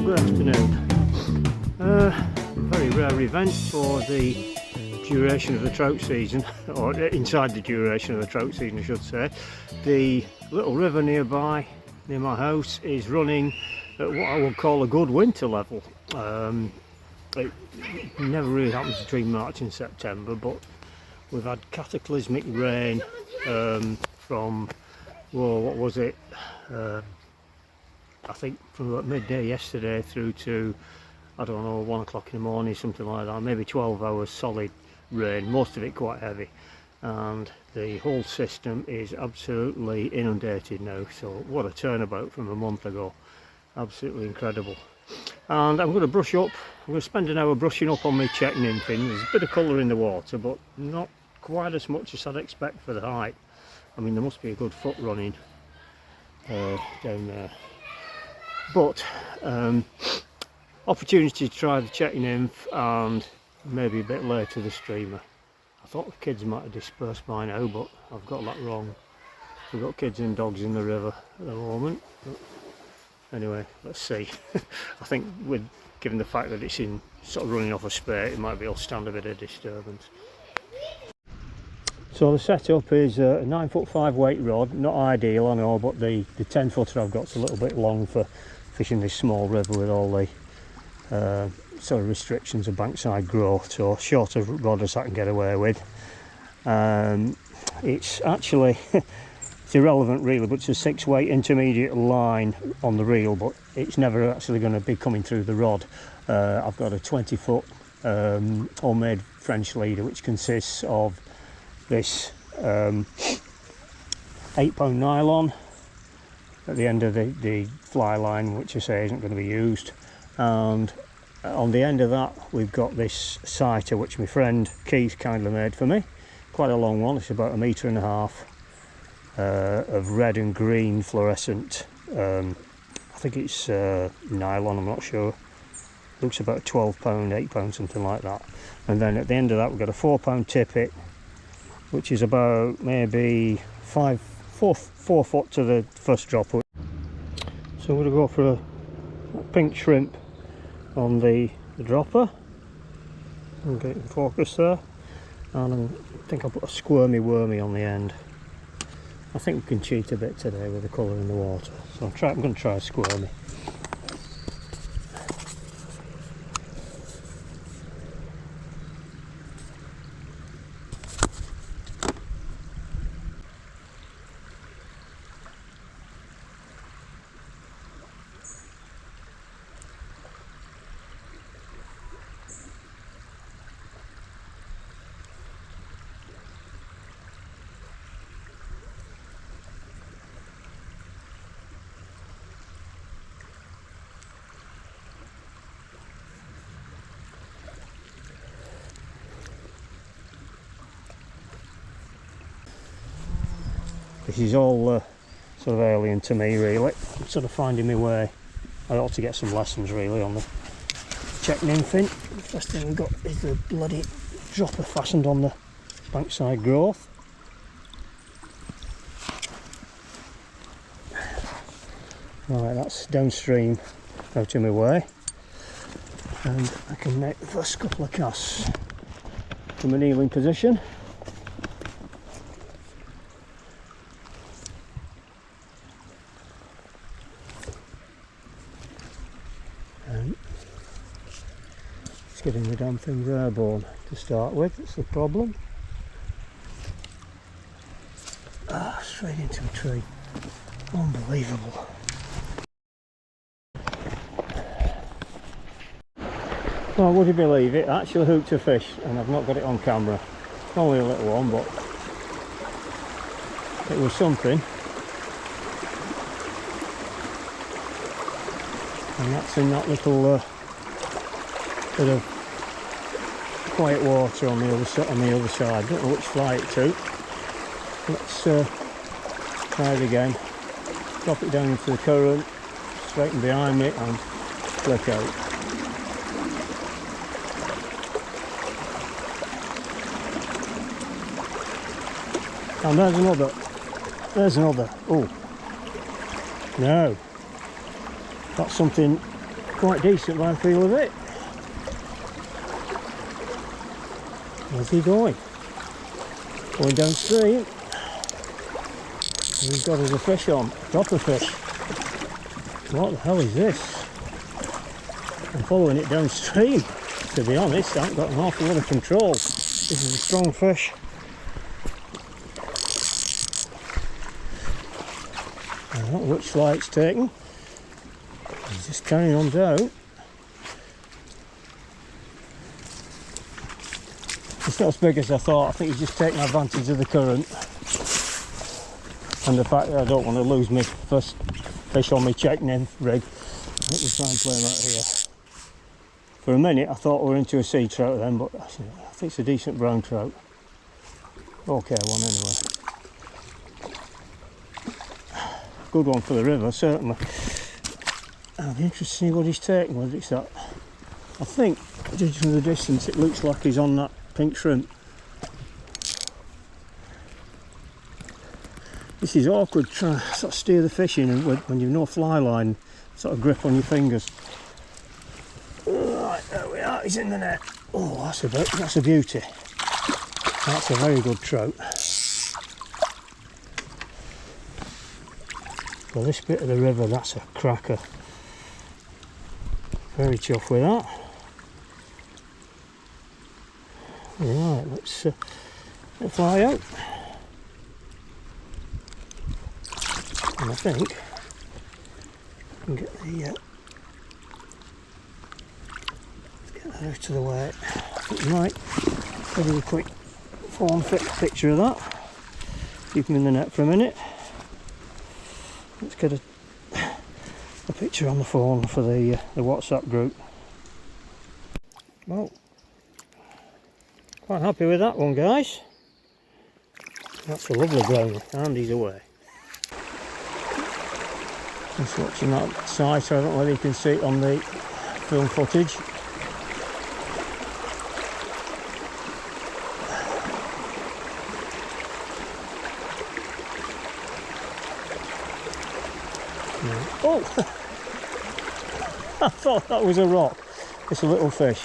good afternoon. Very rare event for the duration of the trout season, or inside the duration of the trout season I should say. The little river nearby, near my house, is running at what I would call a good winter level. It never really happens between March and September, but we've had cataclysmic rain from, whoa, what was it? I think from about midday yesterday through to, I don't know, 1 o'clock in the morning, something like that. Maybe 12 hours solid rain, most of it quite heavy, and the whole system is absolutely inundated now. So what a turnabout from a month ago, absolutely incredible. And I'm going to brush up, I'm going to spend an hour brushing up on my Czech nymphing. There's a bit of colour in the water, but not quite as much as I'd expect for the height. I mean, there must be a good foot running down there. But opportunity to try the Czech nymph and maybe a bit later the streamer. I thought the kids might have dispersed by now, but I've got that wrong. We've got kids and dogs in the river at the moment. But anyway, let's see. I think given the fact that it's in sort of running off a spurt, it might be able to stand a bit of disturbance. So the setup is a 9'5" weight rod, not ideal I know, but the 10 footer I've got's a little bit long for fishing this small river with all the sort of restrictions of bankside growth, so shorter rod as I can get away with. It's actually, it's irrelevant really, but it's a 6-weight intermediate line on the reel, but it's never actually going to be coming through the rod. I've got a 20-foot homemade French leader, which consists of this 8-pound nylon at the end of the fly line, which I say isn't going to be used, and on the end of that we've got this sighter which my friend Keith kindly made for me. Quite a long one, it's about 1.5 meters of red and green fluorescent, I think it's nylon, I'm not sure. Looks about 12 pound, 8 pound, something like that. And then at the end of that we've got a 4-pound tippet, which is about maybe 4 foot to the first drop. So I'm going to go for a pink shrimp on the dropper. I'm getting focus there, and I think I'll put a squirmy wormy on the end. I think we can cheat a bit today with the colour in the water, so I'm going to try a squirmy. This is all sort of alien to me really. I'm sort of finding my way. I ought to get some lessons really on the Czech nymphing. The first thing we've got is the bloody dropper fastened on the bankside growth. Right, that's downstream out of my way, and I can make the first couple of casts from a kneeling position. Getting the damn thing airborne to start with, it's the problem. Straight into a tree. Unbelievable. Well, would you believe it? I actually hooked a fish and I've not got it on camera. It's only a little one, but it was something. And that's in that little bit of quiet water on the other side. Don't know which fly it to. Let's try it again. Drop it down into the current, straighten behind me and flick out. And there's another. Oh no, that's something quite decent by the feel of it. Where's he going? Going downstream. We've got us a fish on, proper fish. What the hell is this? I'm following it downstream. To be honest, I haven't got an awful lot of control. This is a strong fish. I don't know which fly it's taking. He's just carrying on down. It's not as big as I thought. I think he's just taking advantage of the current and the fact that I don't want to lose my first fish on my Czech nymph rig. I think we'll try and play him out here. For a minute I thought we were into a sea trout then, but I think it's a decent brown trout. Okay one anyway. Good one for the river, certainly. I'll be interested to see what he's taking, whether it's that. I think, judging from the distance, it looks like he's on that pink shrimp. This is awkward trying to sort of steer the fish in when you've no fly line, sort of grip on your fingers. Right, there we are, he's in the net. Oh, that's a beauty. That's a very good trout. For this bit of the river, that's a cracker. Very chuffed with that. Right, let's fly out. And I think I can get the that out of the way. I think we might do a quick form fit picture of that. Keep him in the net for a minute. Let's get a picture on the phone for the WhatsApp group. Well, quite happy with that one, guys. That's a lovely brownie, and he's away. Just watching that sight, so I don't know whether you can see it on the film footage. Oh! I thought that was a rock. It's a little fish.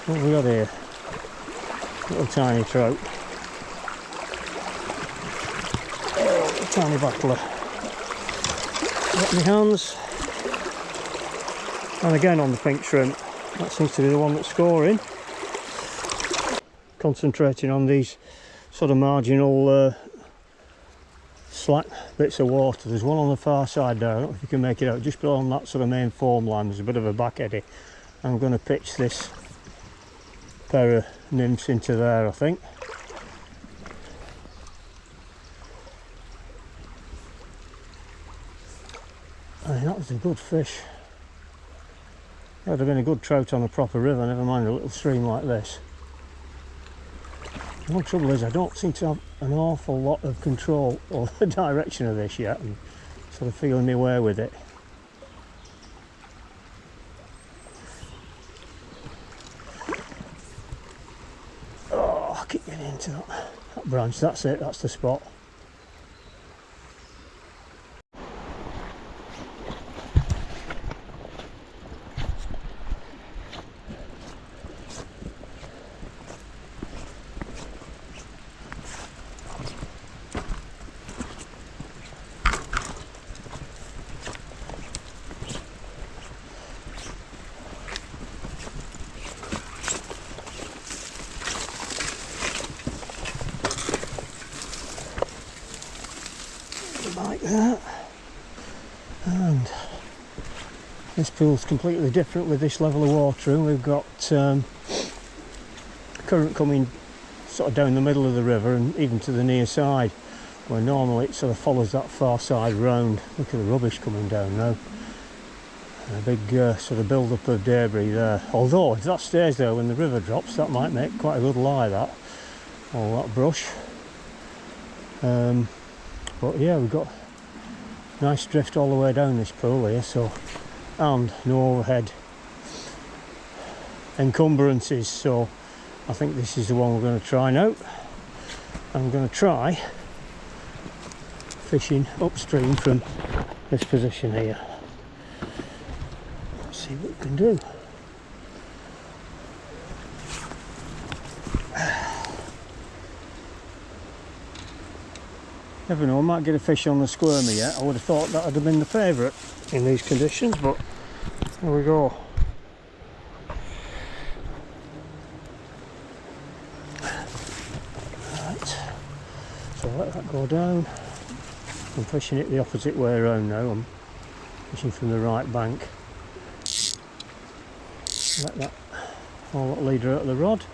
What have we got here? Little tiny trout. Oh, little tiny battler. Got my hands. And again on the pink shrimp. That seems to be the one that's scoring. Concentrating on these sort of marginal slack bits of water. There's one on the far side there. I don't know if you can make it out. Just below on that sort of main foam line, there's a bit of a back eddy. I'm going to pitch this pair of nymphs into there, I think. I mean, that was a good fish. That would have been a good trout on a proper river, never mind a little stream like this. The one trouble is I don't seem to have an awful lot of control over the direction of this yet. I'm sort of feeling my way with it. Oh, I keep getting into that branch. That's it, that's the spot. Like that, and this pool's completely different with this level of water, and we've got current coming sort of down the middle of the river and even to the near side, where normally it sort of follows that far side round. Look at the rubbish coming down now, a big sort of build up of debris there. Although if that stays there when the river drops, that might make quite a good lie, that all that brush. But yeah, we've got nice drift all the way down this pool here, so, and no overhead encumbrances, so I think this is the one we're going to try now. I'm going to try fishing upstream from this position here. see what we can do. Never know, I might get a fish on the squirmy yet. I would have thought that would have been the favourite in these conditions, but there we go. Right, so let that go down. I'm fishing it the opposite way around now. I'm fishing from the right bank. Let that fall leader out of the rod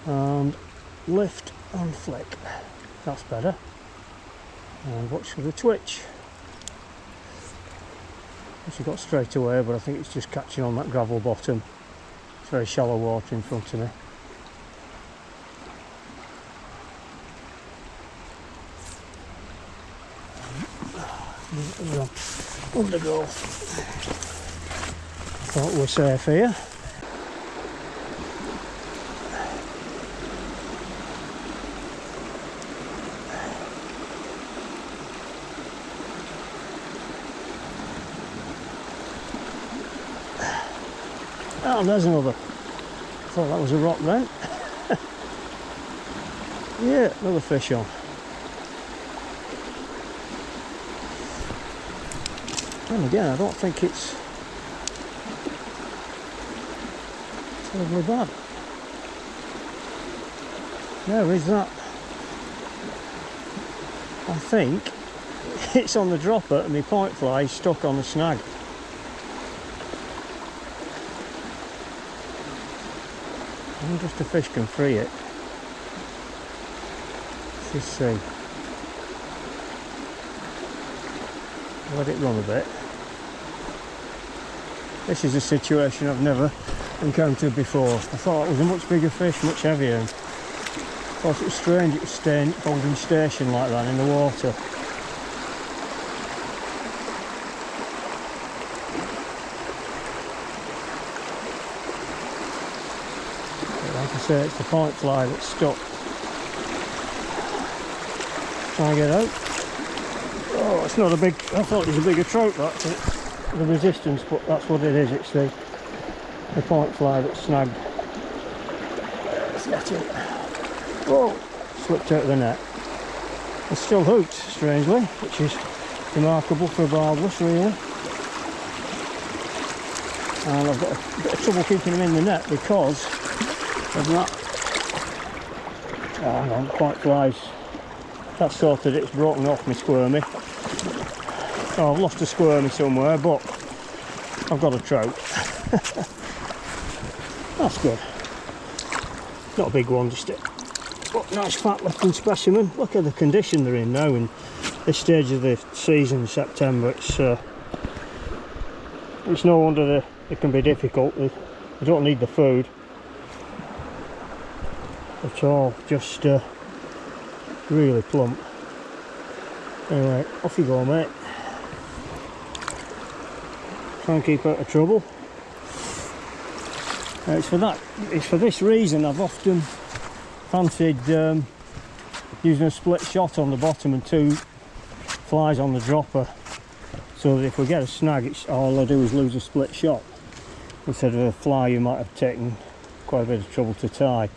and lift and flick. That's better. And watch for the twitch. She got straight away, but I think it's just catching on that gravel bottom. It's very shallow water in front of me. Undergo. Thought we're safe here. Oh, there's another. Thought that was a rock then. Yeah, another fish on. And again, I don't think it's terribly bad. There is that. I think it's on the dropper and my point fly is stuck on the snag. I wonder if the fish can free it. Let's just see. Let it run a bit. This is a situation I've never encountered before. I thought it was a much bigger fish, much heavier. I thought it was strange it was staying, holding station like that in the water. Like I say, it's the point fly that's stuck. Try and get out. Oh, it's not a big, I thought it was a bigger trout, that's it. The resistance, but that's what it is. It's the point fly that's snagged. Let's get it. Oh, slipped out of the net. It's still hooked, strangely, which is remarkable for a barbless, really. And I've got a bit of trouble keeping them in the net because of that. Oh, hang on, point flies. That's sorted, it's broken off my squirmy. Oh, I've lost a squirmy somewhere, but I've got a trout. That's good. Not a big one, just a nice fat looking specimen. Look at the condition they're in now in this stage of the season in September. It's no wonder it can be difficult. They don't need the food at all, just really plump. Anyway, off you go, mate. Try and keep out of trouble. It's for this reason I've often fancied using a split shot on the bottom and two flies on the dropper, so that if we get a snag, all I do is lose a split shot instead of a fly you might have taken quite a bit of trouble to tie.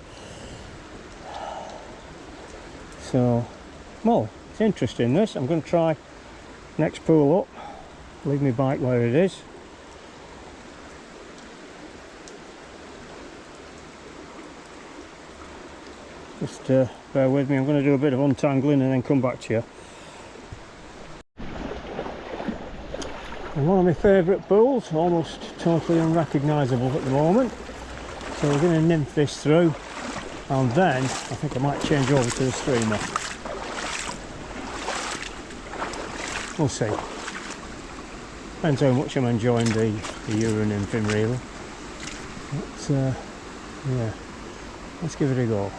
So, well, it's interesting this. I'm going to try next pool up, leave my bike where it is. Just bear with me, I'm going to do a bit of untangling and then come back to you. And one of my favourite pools, almost totally unrecognisable at the moment. So we're going to nymph this through, and then I think I might change over to the streamer. We'll see. Depends how much I'm enjoying the Euro nymphing really. But yeah, let's give it a go.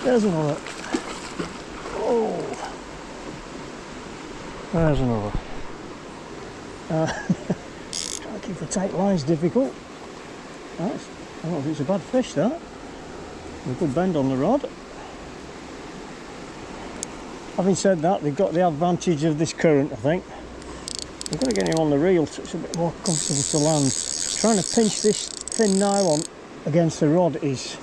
There's another. Oh, there's another. Trying to keep the tight line's difficult. I don't think it's a bad fish, that. A good bend on the rod. Having said that, they've got the advantage of this current, I think. I'm going to get him on the reel so it's a bit more comfortable to land. Trying to pinch this thin nylon against the rod is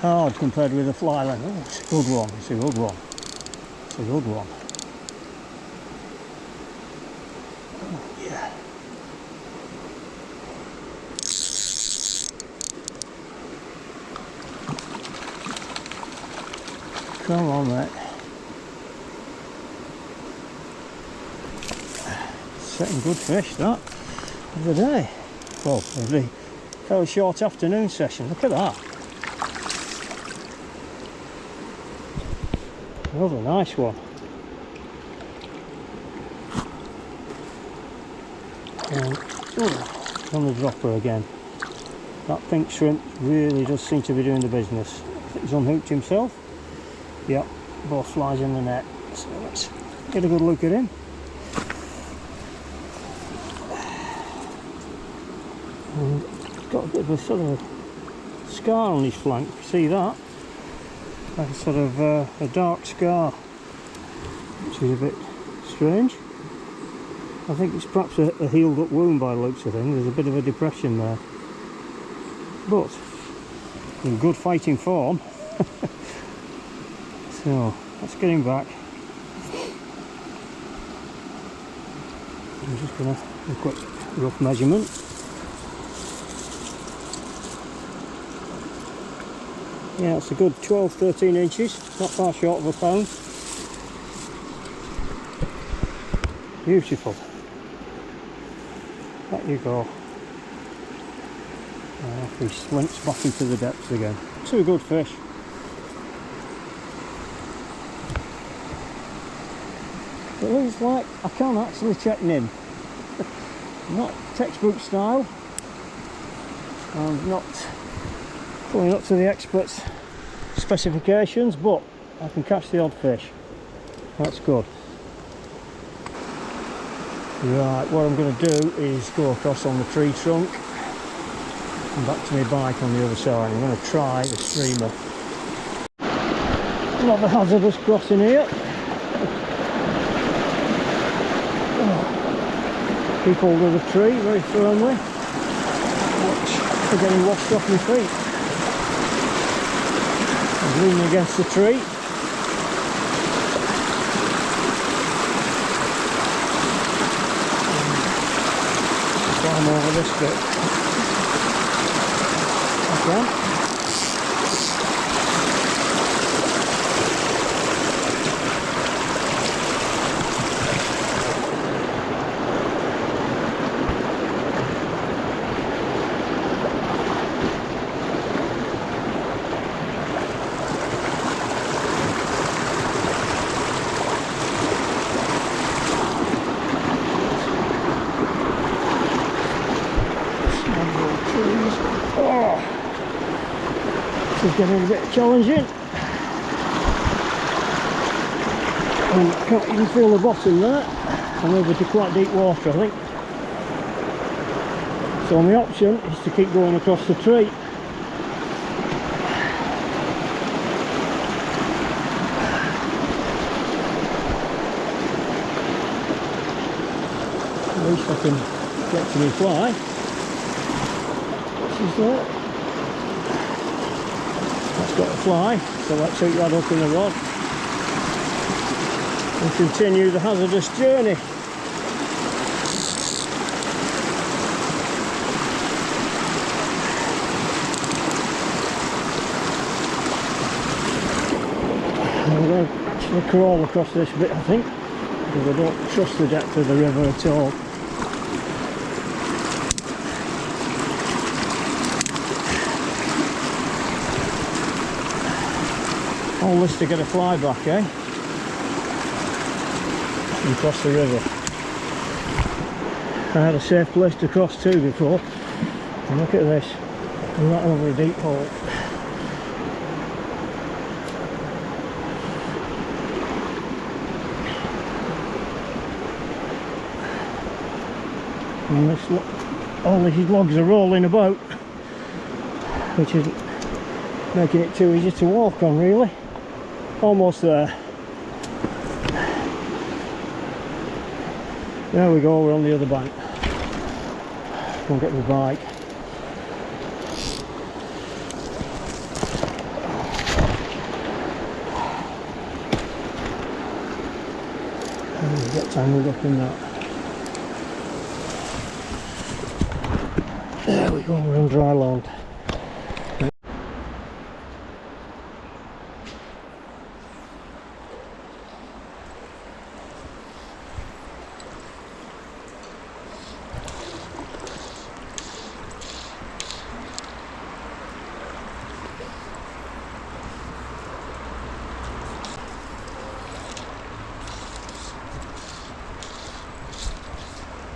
hard compared with a fly line. Oh, it's a good one, it's a good one. It's a good one. Oh, yeah. Come on, mate. Setting good fish, that, of the day. Well, of the fairly short afternoon session. Look at that. Another nice one. And oh, on the dropper again. That pink shrimp really does seem to be doing the business. I think he's unhooked himself. Yep, both flies in the net. So let's get a good look at him. And got a bit of a sort of scar on his flank. See that? Like a sort of a dark scar, which is a bit strange. I think it's perhaps a healed up wound by the looks of things. There's a bit of a depression there, but in good fighting form. So let's get him back. I'm just going to do a quick rough measurement. Yeah, it's a good 12-13 inches, not far short of a pound. Beautiful. Back you go. Off he slinks back into the depths again. Two good fish. It looks like I can actually check nymph. Not textbook style. And not pulling up to the experts' specifications, but I can catch the odd fish. That's good. Right, what I'm going to do is go across on the tree trunk and back to my bike on the other side. I'm going to try the streamer. Another hazardous crossing here. Keep hold of the tree very firmly. Watch for getting washed off my feet. I'm leaning against the tree. Climb over this bit. Okay. This is getting a bit challenging. And I can't even feel the bottom there. I'm over to quite deep water, I think. So my option is to keep going across the tree. At least I can get to my fly. This is there. That's got a fly, so let's hook that up in the rod and continue the hazardous journey. I'm going to actually crawl across this bit, I think, because I don't trust the depth of the river at all. All this to get a fly back, eh? And cross the river. I had a safe place to cross too before. And look at this. I'm not over a deep hole. And all these logs are rolling about, which is making it too easy to walk on, really. Almost there. There we go, we're on the other bank. Go and get my bike. And we get tangled up in that. There we go, we're on dry land.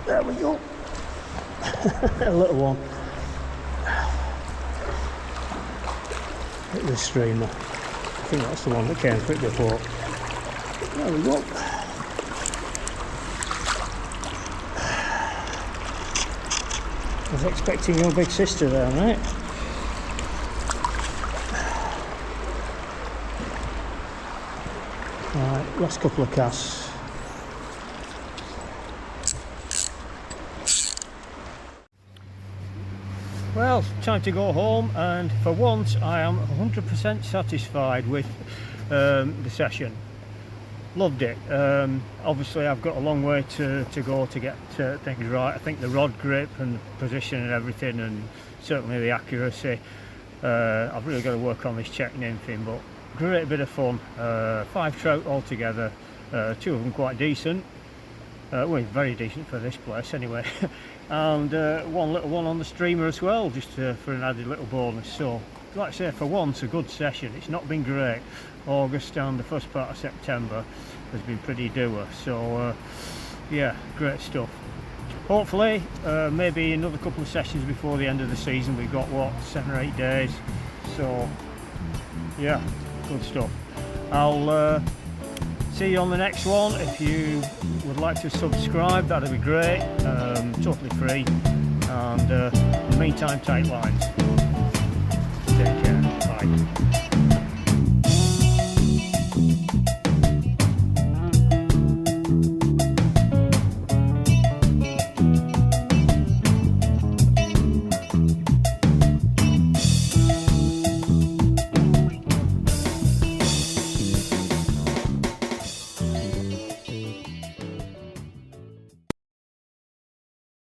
There we go. A little one. Hit the streamer. I think that's the one that came for it before. There we go. I was expecting your big sister there, mate. Right, last couple of casts. Well, time to go home, and for once I am 100% satisfied with the session. Loved it. Obviously I've got a long way to go to get things right. I think the rod grip and the position and everything, and certainly the accuracy, I've really got to work on this Czech nymphing, but great bit of fun. 5 trout altogether, 2 of them quite decent. Well, very decent for this place anyway. And one little one on the streamer as well, just for an added little bonus. So, like I say, for once a good session. It's not been great. August and the first part of September has been pretty dour. So yeah, great stuff. Hopefully maybe another couple of sessions before the end of the season. We've got what, 7 or 8 days. So yeah, good stuff. I'll see you on the next one. If you would like to subscribe, that'd be great. Totally free. And in the meantime, tight lines. Take care. Bye.